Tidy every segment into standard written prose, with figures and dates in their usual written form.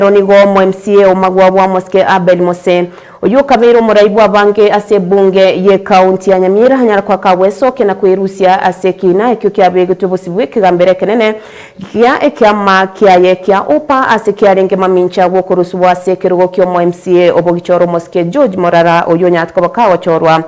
nigo MCA omagwa bwa Moske Abel Mose oyo kabero muraibu abange ase bunge ye county ya Nyamira hanyara kwa Kaweso kena kwirusia ase kina ekyo kyabege tubusibwe kigambere kenene kya ekyama kyaye kya opa ase kyarenge mamincha bokurusubwa ase kirugo kyo MCA obogichoro Moske George Morara oyo nyatko bakawa chorwa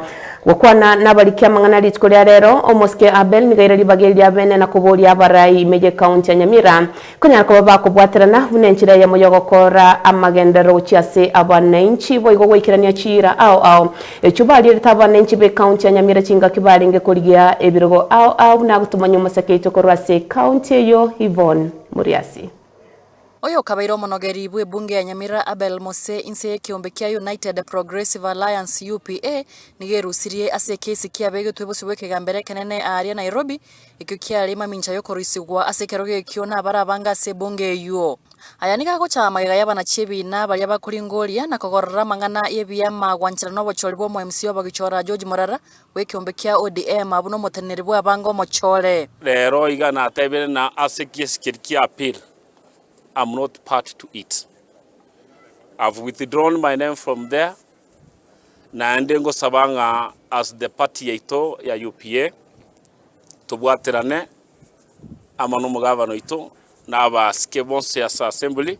wakwana nabalikia mangana litkolya rero Moske Abel nigaira libagelya bene na kubolia barai meje county ya Nyamira kunyara ko baba kubwaterana bunenchira ya moyogokora amagendero cyase abanenchi boigo gwikirania chira ao echubali ritabanenchi be county ya Nyamira chinga kibalinge kurigia ebirogo ao na gutumanya musakeito korwase county yo Yvonne Muriasi. Oyo kabairo monogeri bwe bunge ya Nyamira Abel Mose inse kiombe kia United Progressive Alliance UPA nigerusirie ase kesi kia bege twebosibwe kigambere kenene aria Nairobi ikyo kia lima mincha yo korisigwa ase keroge kyo na barabanga ase bunge yuo aya niga gocha magega yabana chebi na bali abakuringoria na kogorora mangana yebyama gwanchira no bochori bwo MCA bagichora George Morara we kiombe kia ODM abuno moteneri bwa bango mochore lero igana atebere na ase kesi kia appeal. I'm not part to it. I've withdrawn my name from there. Na ndengo sabanga as the party yaito ya UPA. Tubwaterane amanu mugavano ito na abasike bonse ya assembly.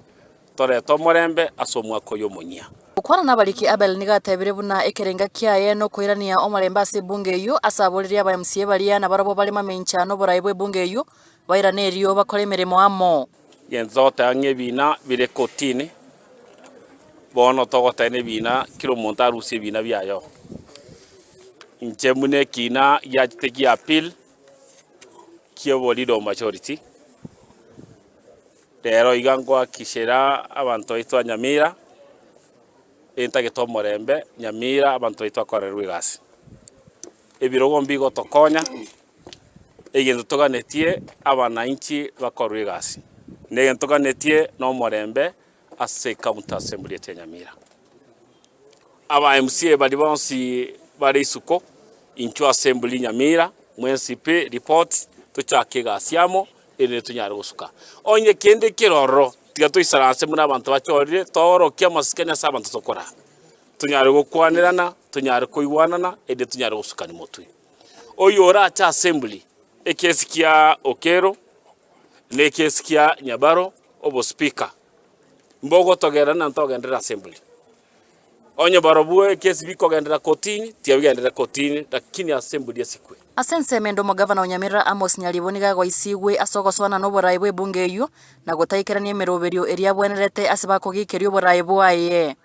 Tore tomorembe asomwako yo munya. Ukwana nabaliki Abel niga tebire buna ekerenga kyaye no koirania omalemba ase bunge yo asaboliria ba MCA balia na barabo bali mamenchano boraibwe bunge yo bairanerio bakole meremo amo. Yenzote ange bina bire kotini bono togota ne bina kilo montarusi bina byayo inchemune kina yateki appeal kio bolido majority lero igangwa kishera abantu itwa Nyamira enta getomorembe Nyamira abantu itwa korerwe gasi ebirogo mbigo tokonya egendo toganetie abana inchi bakorwe gasi nege ntokanetie no morembe ase county assembly ya Nyamira aba MCA bali bonsi bari suko incho assembly Nyamira mwensipe report tuchake gasiamo ene tunyara gusuka onye kende kiroro tiga tuisaranse muna abantu bachorire toro kya masikanya sabantu tokora tunyara gukwanirana tunyara kuigwanana ende tunyara gusuka ni mutwe oyora cha assembly ekesi kya Okero nekesi kia Nyabaro obo speaker mbogo togera na ntogendera assembly onye barobue kesi biko gendera kotini tiabigendera kotini lakini assembly yasikwe asense mendo mogavana Nyamira Amos Nyaliboniga gwa isigwe asogoswana no boraibwe bunge yo na gotaikerania meroberio eria bwenerete asibako gikerio boraibwe aye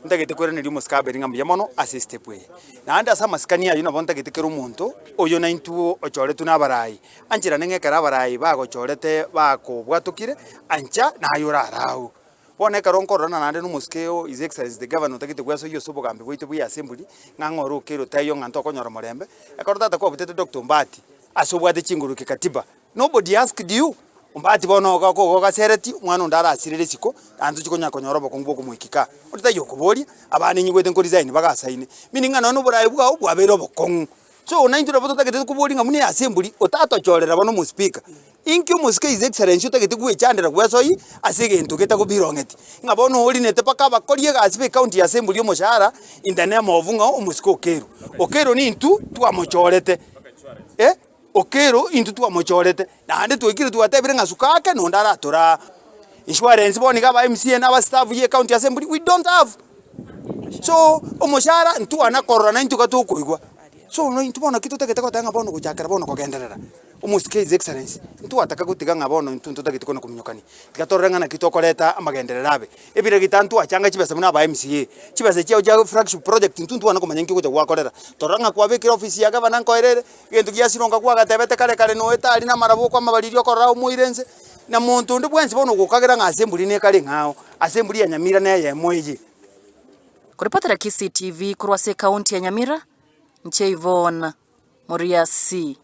ndagete kwera ni Moske Abel ngam yamono assist pwe na anda sama skania yuna bonta gitekero umuntu oyo na intu ochore tuna barai anjira nenge kara barai bago chorete bako bwatukire ancha na ayura arau bona karonko rona nande no Moskeo is exercise the governor tagite gwaso yo sobo gambe bwite bwa assembly ngangoro kero tayo nganto konyora morembe akorota ko butete Dr. Mbati asobwate chinguru kikatiba nobody asked you Mbati bono ko gasereti mwana ndara asirire siko anzu chikonya konyorobo kongbo kumwikika utita yokobori abana nyigwete ngo design bagasaine mininga none burayi bwa bwabero bokong so naintu raboto tagete kubori ngamune assembly otato chorera bono mu speaker inkyo Moske his excellency tagete kuwe chandera gwesoyi asige ntugeta kubirongeti ngabono oli nete paka bakorie gasibe county assembly yo moshara in the name of ngo Moske Okero ni ntu twamochorete Okero into to mochorete na ande twikire twatebire ngasukake no ndara tora insurance boni gaba MCA na ba staff ye county assembly we don't have so omoshara ntu ana corona ntu katukuigwa so no ntu bona kitu takete ko tanga bono kujakera bono kogenderera Moske his excellency ntu ataka gutiga ngabono ntu takete kono kumnyokani tikatoranga na kitu koleta amagenderera abe ebire gitantu achanga chibesa muna ba MCA chibesa chao ja flagship project ntu ana kumanya nkiko kwa kolera toranga kwa bikira office ya gavana nkoerere gentu giasironga kwa gatebete kare no etali na marabo kwa mabalirio korao muirense na muntu ndi bwensi bono gukagira nga assembly ne kali ngao assembly ya Nyamira na ya moyi kuripotera KCTV kurwase county ya Nyamira Yvonne Muriasi.